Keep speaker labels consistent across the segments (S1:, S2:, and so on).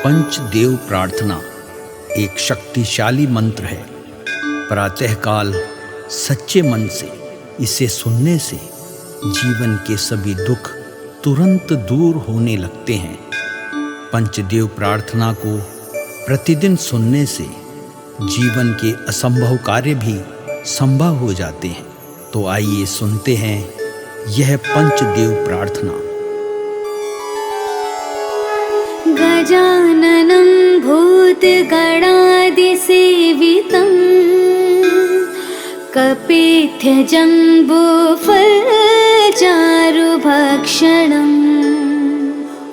S1: पंचदेव प्रार्थना एक शक्तिशाली मंत्र है। प्रातःकाल सच्चे मन से इसे सुनने से जीवन के सभी दुख तुरंत दूर होने लगते हैं। पंचदेव प्रार्थना को प्रतिदिन सुनने से जीवन के असंभव कार्य भी संभव हो जाते हैं। तो आइए सुनते हैं यह पंचदेव प्रार्थना।
S2: गजाननं भूतगणादिसेवितं कपित्थजम्बूफलचारुभक्षणम्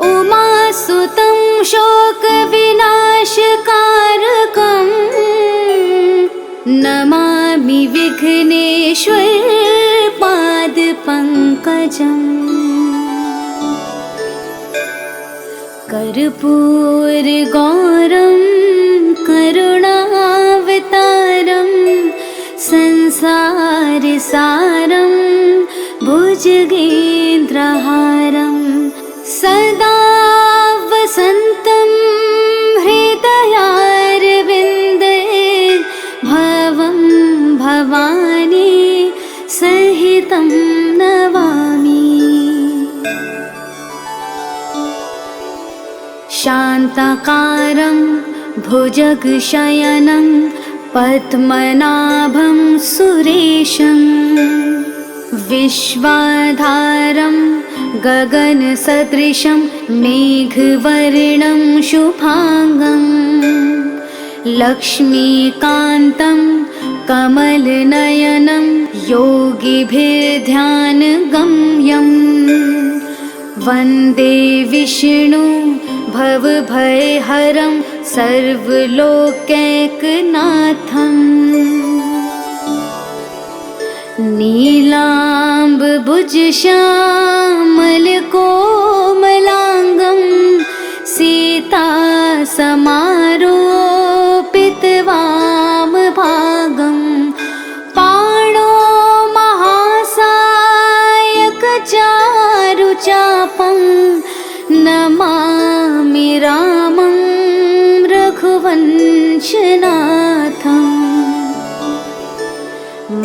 S2: उमासुतं शोकविनाशकारकम् नमामि विघ्नेश्वर पादपङ्कजम्। कर्पूरगौरं करुणावतारं संसारसारं भुजगेन्द्रहारं सदा वसन्तं हृदयारविन्दे भवं भवानी सहितं नमामि। शान्ताकारं भुजगशयनं पद्मनाभं सुरेशं विश्वाधारं गगनसदृशं मेघवर्णं शुभांगं लक्ष्मीकान्तं कमलनयनं योगिभिर्ध्यानगम्यं वन्दे विष्णु भवभयहरं सर्वलोकैकनाथम्। नीलाम्बुजश्यामलकोमलाङ्गं सीतासमारोपितवामभागं पाणो महासायकचारुचापं नमामि रामं रघुवंशनाथम्।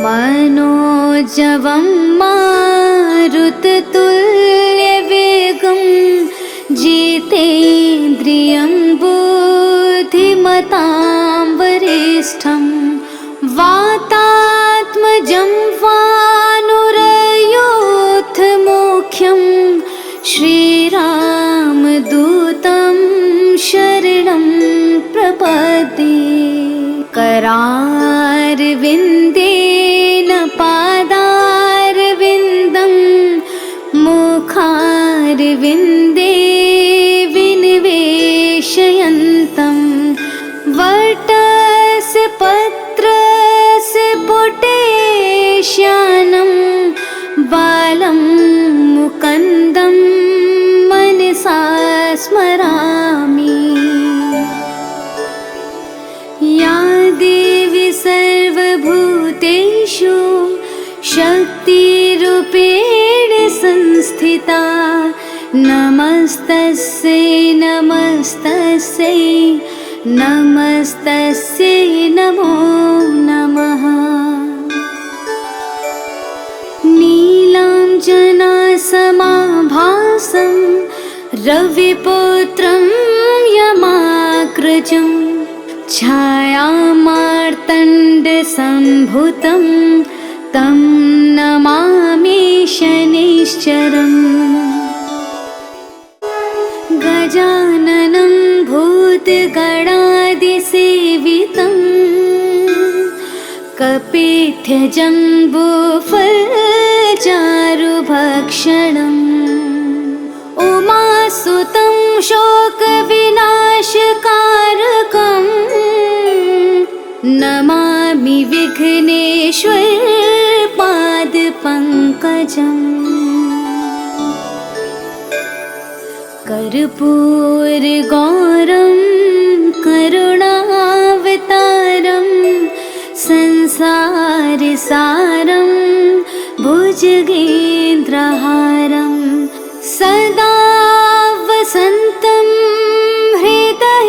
S2: मनोजवं मारुततुल्यवेगं जितेन्द्रियं बुद्धिमतां वरिष्ठं वातात्मजं वानुरयूथमुख्यं श्रीरामदूतं शरणं प्रपद्ये। करारविन्देन पादारविन्दं मुखारविन्दे विनिवेशयन्तं वटस्य पत्रस्य पुटेश्यानं बालं मुकुन्दं मनसा स्मरामि। या देवी सर्वभूतेषु शक्तिरूपेण संस्थिता नमस्तस्यै नमस्तस्यै नमस्तस्यै नमो नमः। नीलाञ्जनासमाभासं रविपुत्रं यमाग्रजं छायामार्तण्डसम्भुतं तं नमामि शनैश्चरम्। गजाननं भूतगणादिसेवितं कपित्थजम्बूफलचारुभक्षणम् उमासुतं शोकविनाशकारकम् नमामि विघ्नेश्वर पादपङ्कजम्। कर्पूरगौरं करुणावतारं संसारसारं भुजगेन्द्रहारं सदा वसन्तं हृदय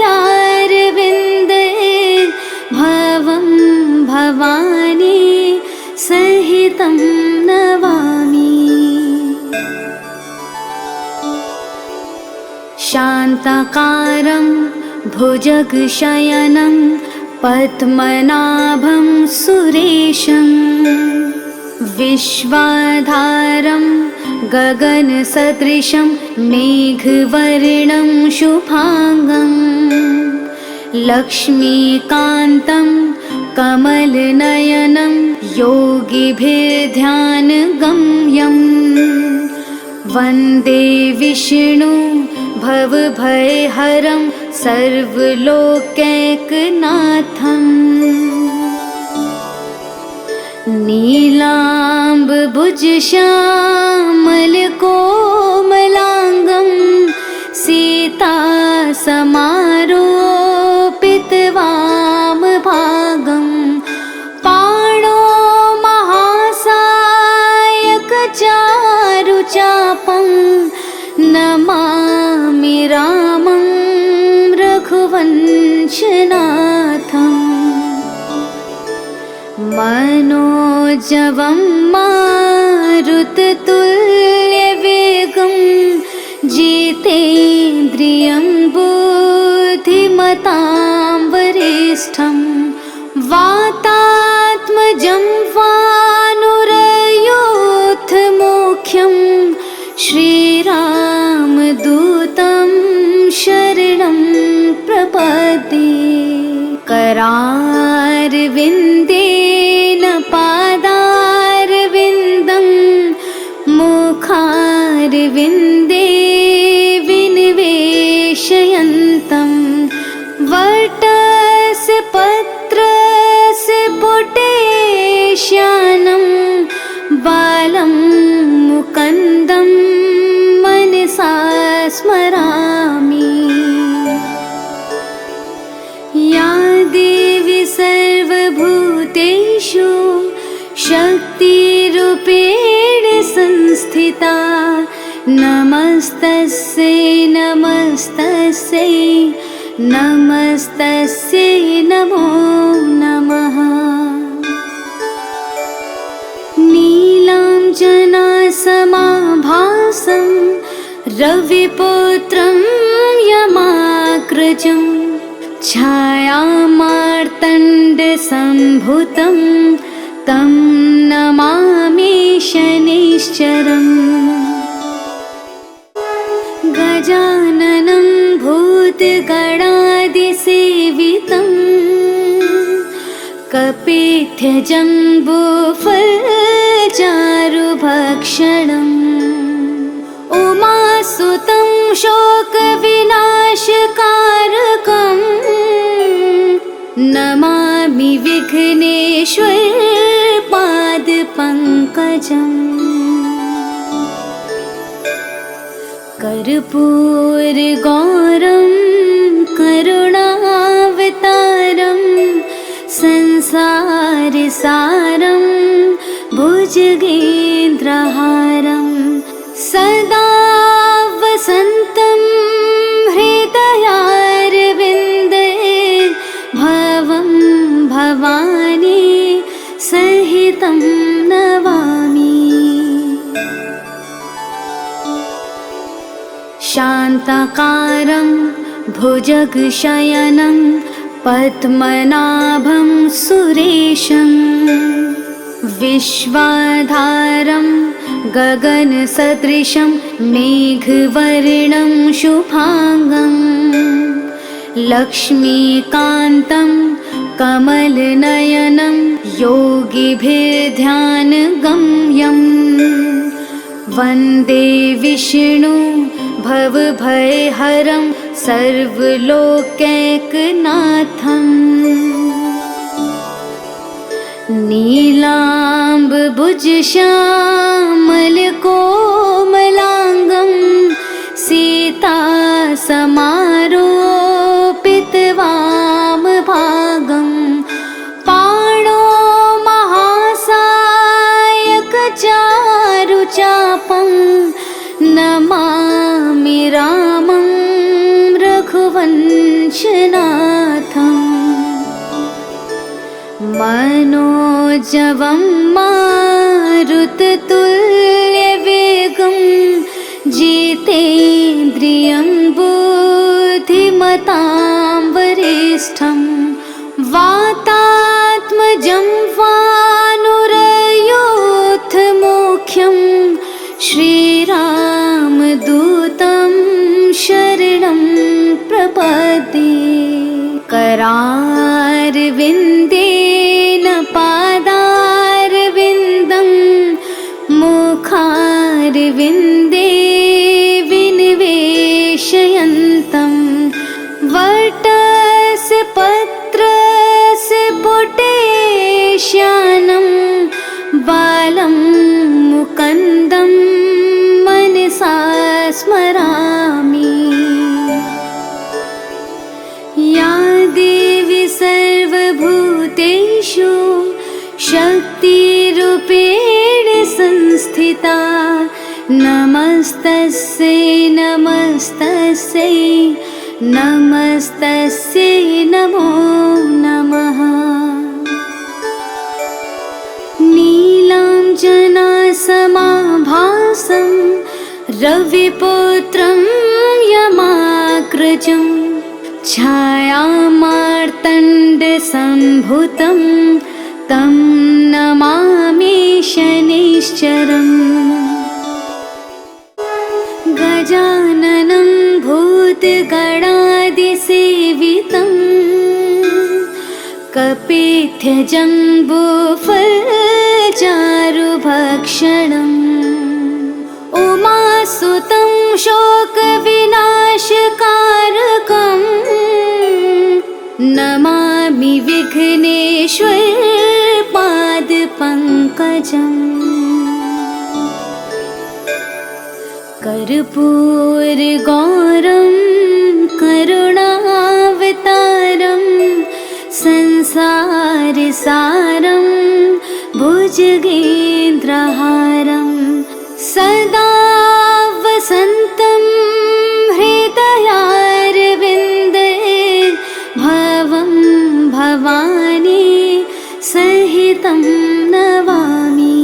S2: शान्ताकारं भुजगशयनं पद्मनाभं सुरेशं विश्वाधारं गगनसदृशं मेघवर्णं शुभांगं लक्ष्मीकान्तं कमलनयनं योगिभिर्ध्यानगम्यं वन्दे विष्णु भवभयहरं सर्वलोकैकनाथम् नीलाम्बुजश्यामलकोमलाङ्गं सीतासमारोपितवामभागं पाणो महासायकचारुचापं नमामि रामं रघुवंशनाथम् मनोजवं मारुततुल्यवेगं जितेन्द्रियं बुद्धिमतां वरिष्ठं वातात्मजं वानुरयूथमुख्यं श्रीरामदूतं शरणं प्रपद्ये करारविन्देन पादारविन्दं मुखारविन्दे विनिवेशयन्तं वटस्य पत्रस्य पुटेश्यानं बालं मुकुन्दं मनसा स्मरामि। या देवी सर्वभूतेषु शक्तिरूपेण संस्थिता नमस्तस्यै नमस्तस्यै नमस्तस्यै नमो नमः। नीलाञ्जनासमाभासं रविपुत्रं यमाग्रजं छायामार्तण्डसम्भुतं तं नमामि शनैश्चरम् गजाननं भूतगणादिसेवितं कपित्थजम्बूफलचारुभक्षणम् उमासुतं शोकविनाशकारकं नमामि विघ्नेश्वर पादपङ्कजम् कर्पूरगौरं करुणावतारं संसारसारं भुजगेन्द्रहारं सदा वसन्तं हृदयारविन्दे भवं भवानी सहितं नमामि। शान्ताकारं भुजगशयनं पद्मनाभं सुरेशं विश्वाधारं गगनसदृशं मेघवर्णं शुभांगं लक्ष्मीकान्तं कमलनयनं योगिभिर्ध्यानगम्यं वन्दे विष्णु भवभयहरं सर्वलोकैकनाथम् नीलाम्बुजश्यामलकोमलाङ्गं सीतासमारोपितवामभागं पाणो महासायकचारुचापं नमामि रामं रघुवंशनाथम् मनोजवं मारुततुल्यवेगं जितेन्द्रियं बुद्धिमतां वरिष्ठं वातात्मजं वानुरयोऽथमुख्यं श्रीरामदूतं शरणं प्रपद्ये। करारविन्देन पादारविन्दं मुखारविन्दे विनिवेशयन्तं वटस्य पत्रस्य पुटेश्यानं बालं मुकुन्दं मनसा स्मरामि। या देवी सर्वभूतेषु शक्तिरूपेण संस्थिता नमस्तस्यै नमस्तस्यै नमस्तस्यै नमो नमः। नीलाञ्जनासमाभासं रविपुत्रं यमाग्रजं छायामार्तण्डसम्भूतं तं नमामि शनैश्चरम्। गजाननं भूतगणादिसेवितं कपित्थजम्बूफलचारुभक्षणम् उमासुतं शोकविनाशकारकं नमामि विघ्नेश्वर पादपङ्कजम्। कर्पूरगौरं करुणावतारं संसारसारं भुजगेन्द्रहारं सदा वसन्तं हृदयारविन्दे भवं भवानी सहितं नमामि।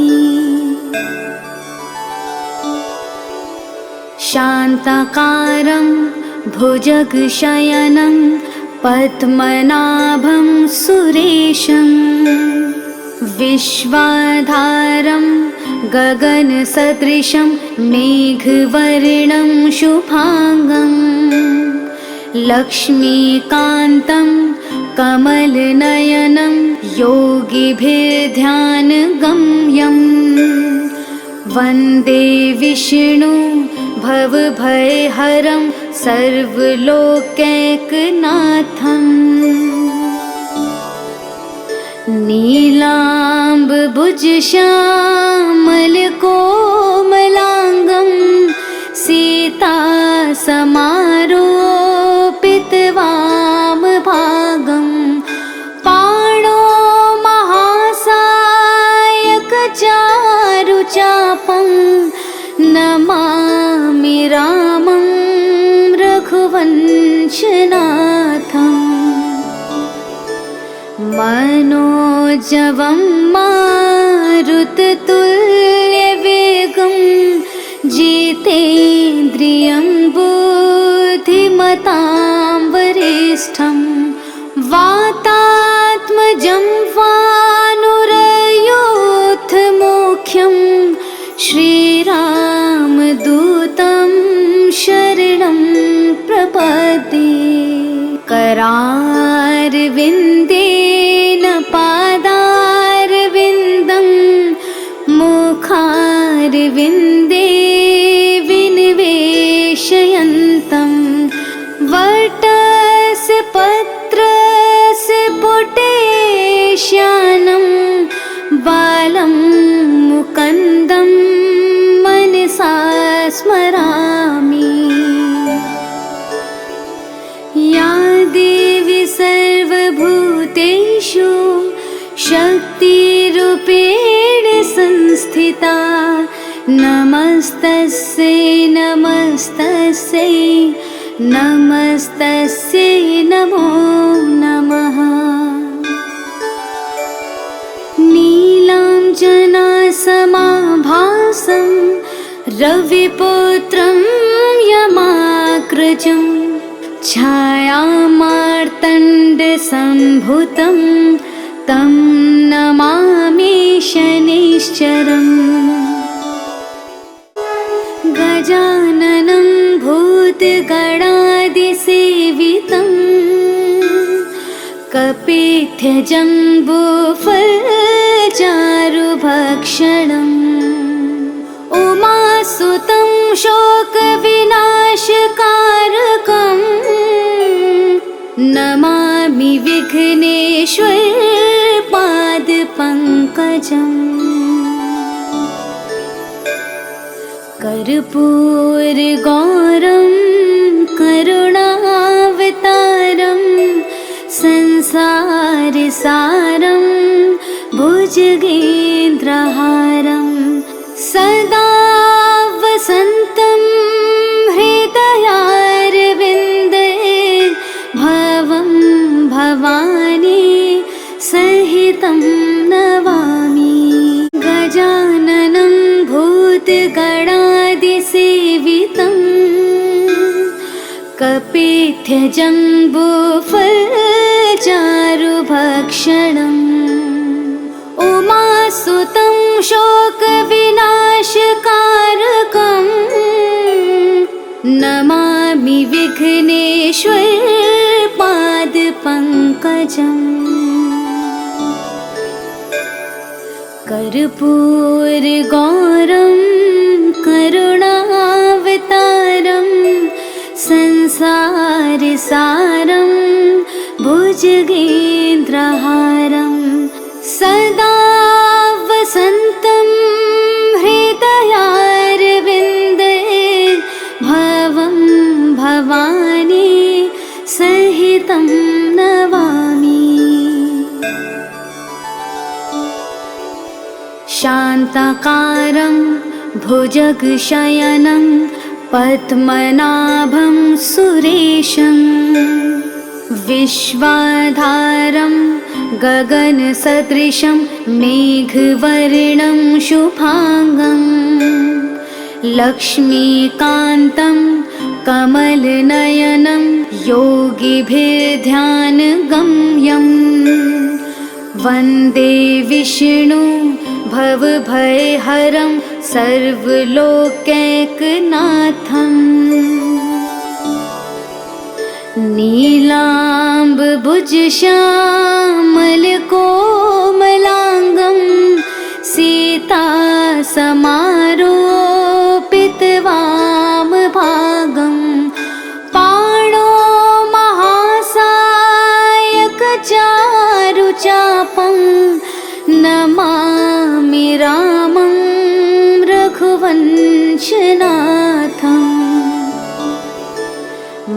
S2: शान्ताकारं भुजगशयनं पद्मनाभं सुरेशं विश्वाधारं गगनसदृशं मेघवर्णं शुभांगं लक्ष्मीकान्तं कमलनयनं योगिभिर्ध्यानगम्यं वन्दे विष्णु भवभयहरं सर्वलोकैकनाथम्। नीलाम्बुजश्यामलकोमलाङ्गं सीतासमारोपितवामभागं पाणो महासायकचारुचापं नमामि रामं रघुवंशनाथम्। मनोजवं मारुततुल्यवेगं जितेन्द्रियं बुद्धिमतां वरिष्ठं वातात्मजं वानुरयोऽथमुख्यं श्रीरामदूतं शरणं प्रपद्ये। करारविन्देन पादारविन्दं मुखारविन्दे विनिवेशयन्तं वटस्य पत्रस्य पुटेश्यानं बालं मुकुन्दं मनसा स्मरामि। या देवी सर्वभूतेषु शक्तिरूपेण संस्थिता नमस्तस्यै नमस्तस्यै नमस्तस्यै नमो नमः। नीलाञ्जनासमाभासं रविपुत्रं यमाग्रजं छायामार्तण्डसम्भुतं तं नमामि शनैश्चरम्। गजाननं भूतगणादिसेवितं कपित्थजम्बूफलचारुभक्षणम्। उमासुतं शोकविनाशकारकम् नमामि विघ्नेश्वर पादपङ्कजम्। कर्पूरगौरं करुणावतारं संसारसारं भुजगेन्द्रहारं सदा वसन्तं हृदयारविन्दे भवं भवानी सहितं नमामि। गजाननं भूतगणादिसेवितं कपित्थजम्बूफलचारुभक्षणम्। उमासुतं शोकविनाशकारकम् नमामि विघ्नेश्वर पादपङ्कजम्। कर्पूरगौरं करुणावतारं संसारसारं भुजगेन्द्रहारं सदा वसन्तं हृदयारविन्दे भवं भवानी सहितं नमामि। शान्ताकारं भुजगशयनं पद्मनाभं सुरेशं विश्वाधारं गगनसदृशं मेघवर्णं शुभांगं लक्ष्मीकान्तं कमलनयनं योगिभिर्ध्यानगम्यं वन्दे विष्णु भवभयहरं सर्वलोकैकनाथम्। नीलाम्बुजश्यामलकोमलाङ्गं सीतासमारोपितवामभागं पाणो महासायकचारुचापं नमामि रामं रघुवंशनाथम्।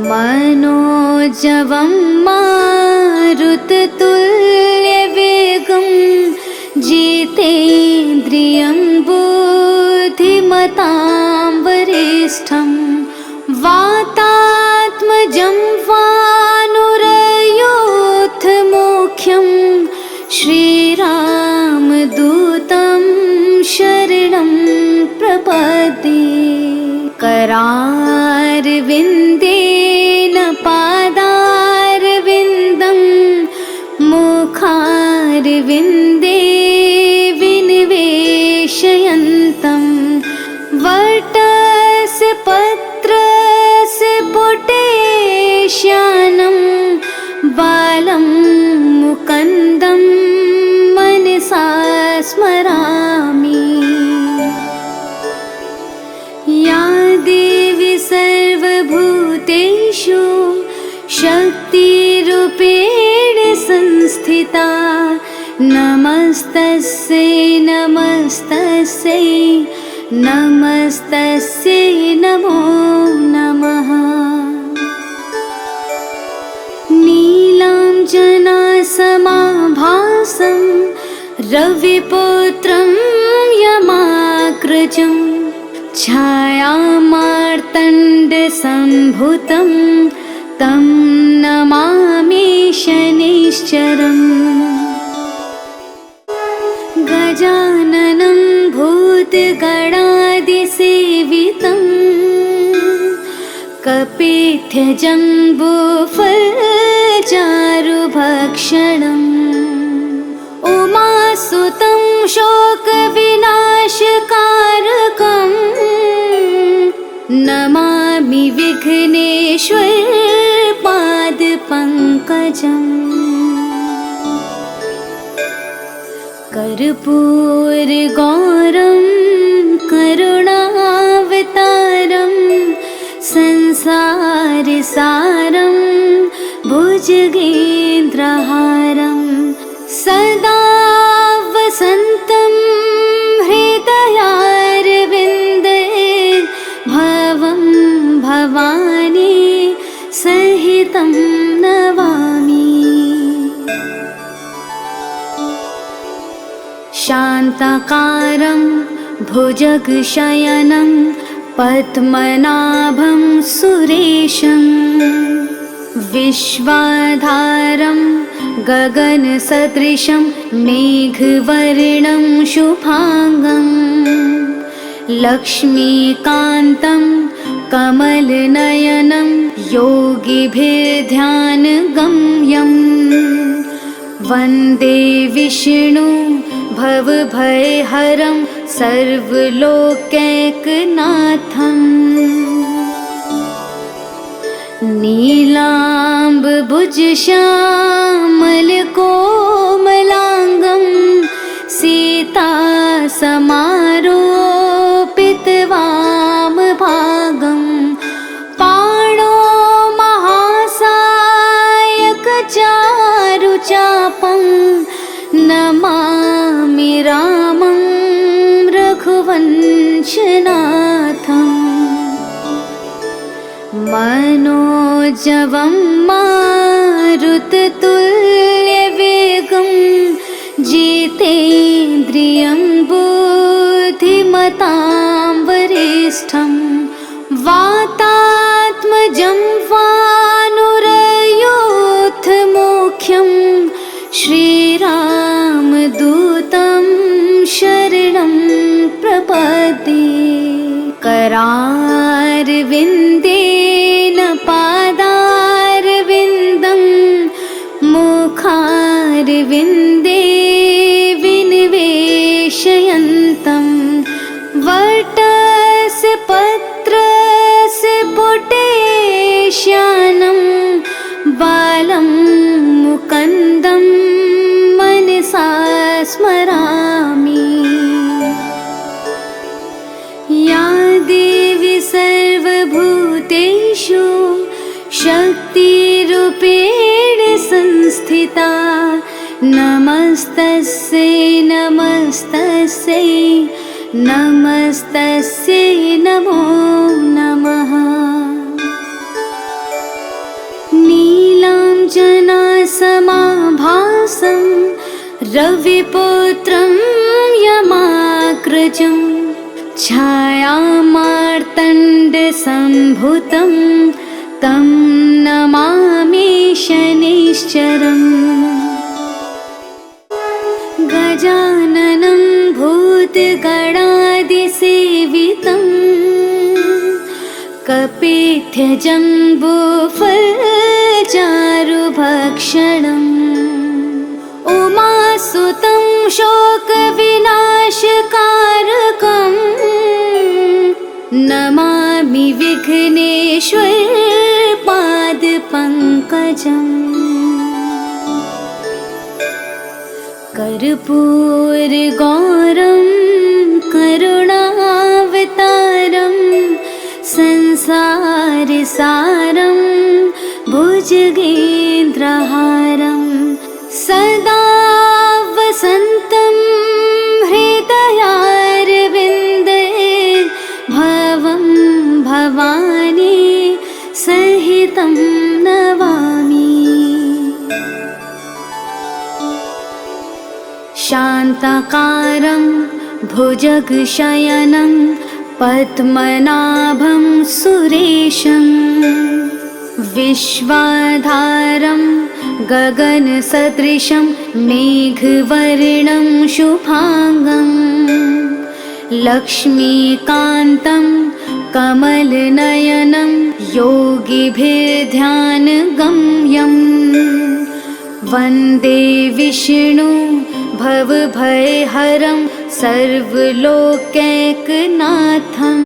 S2: मनोजवं मारुततुल्यवेगं जितेन्द्रियं बुद्धिमतां वरिष्ठं वातात्मजं वानुरयोधमुख्यं श्रीरामदूतं शरणं प्रपद्ये। करारविन्देन पादारविन्दं मुखारविन्दे विनिवेशयन्तं वटस्य पत्रस्य पुटेश्यानं बालं मुकुन्दं मनसा स्मरामि। या देवी सर्वभूतेषु शक्तिरूपेण संस्थिता नमस्तस्यै नमस्तस्यै नमस्तस्यै नमो नमः। नीलाञ्जनासमाभासं रविपुत्रं यमाग्रजं छायामार्तण्डसम्भुतं तं नमामि शनैश्चरम्। गजाननं भूतगणादिसेवितं कपित्यजम्बूफलचारुभक्षणम् उमासुतं शोकविनाशकारकम् नमामि विघ्नेश्वर पादपङ्कजम् कर्पूरगौरं करुणावतारं संसारसारं भुजगेन्द्रहारं सदा वसन्तं हृदयारविन्दे भवं भवानी सहितं नमामि। शान्ताकारं भुजगशयनं पद्मनाभं सुरेशं विश्वाधारं गगनसदृशं मेघवर्णं शुभांगं लक्ष्मीकान्तं कमलनयनं योगिभिर्ध्यानगम्यं वन्दे विष्णु भवभयहरं सर्वलोकैकनाथम् नीलाम्बुजश्यामलकोमलाङ्गं सीतासमारोपितवामभागं पाणो महासायकचारुचापं नमामि रामं रघुवंशनाथम् मनोजवं मारुततुल्यवेगं जितेन्द्रियं बुद्धिमतां वरिष्ठं वातात्मजं वानुरयोधमुख्यं श्रीरामदूतं शरणं प्रपद्ये। करारविन्देन पादारविन्दं मुखारविन्दे विनिवेशयन्तं वटस्य पत्रस्य पुटेश्यानं बालं मुकुन्दं मनसा स्मरामि। या देवी सर्वभूतेषु शक्तिरूपेण संस्थिता नमस्तस्यै नमस्तस्यै नमस्तस्यै नमो नमः। नीलाञ्जनासमाभासं रविपुत्रं यमाग्रजं छायामार्तण्डसम्भुतं तं नमामि शनैश्चरम् गजाननं भूतगणादिसेवितं कपित्यजम्बूफलचारुभक्षणम् उमासुतं शोकविनाशकारकम् नमामि विघ्नेश्वर पादपङ्कजम् कर्पूरगौरं करुणावतारं संसारसारं भुजगेन्द्रहारं सदा वसन्तं हृदयारविन्दे भवं भवानी सहितं नमामि। शान्ताकारं भुजगशयनं पद्मनाभं सुरेशं विश्वाधारं गगनसदृशं मेघवर्णं शुभांगं लक्ष्मीकान्तं कमलनयनं योगिभिर्ध्यानगम्यं वन्दे विष्णु भवभयहरं सर्वलोकैकनाथम्।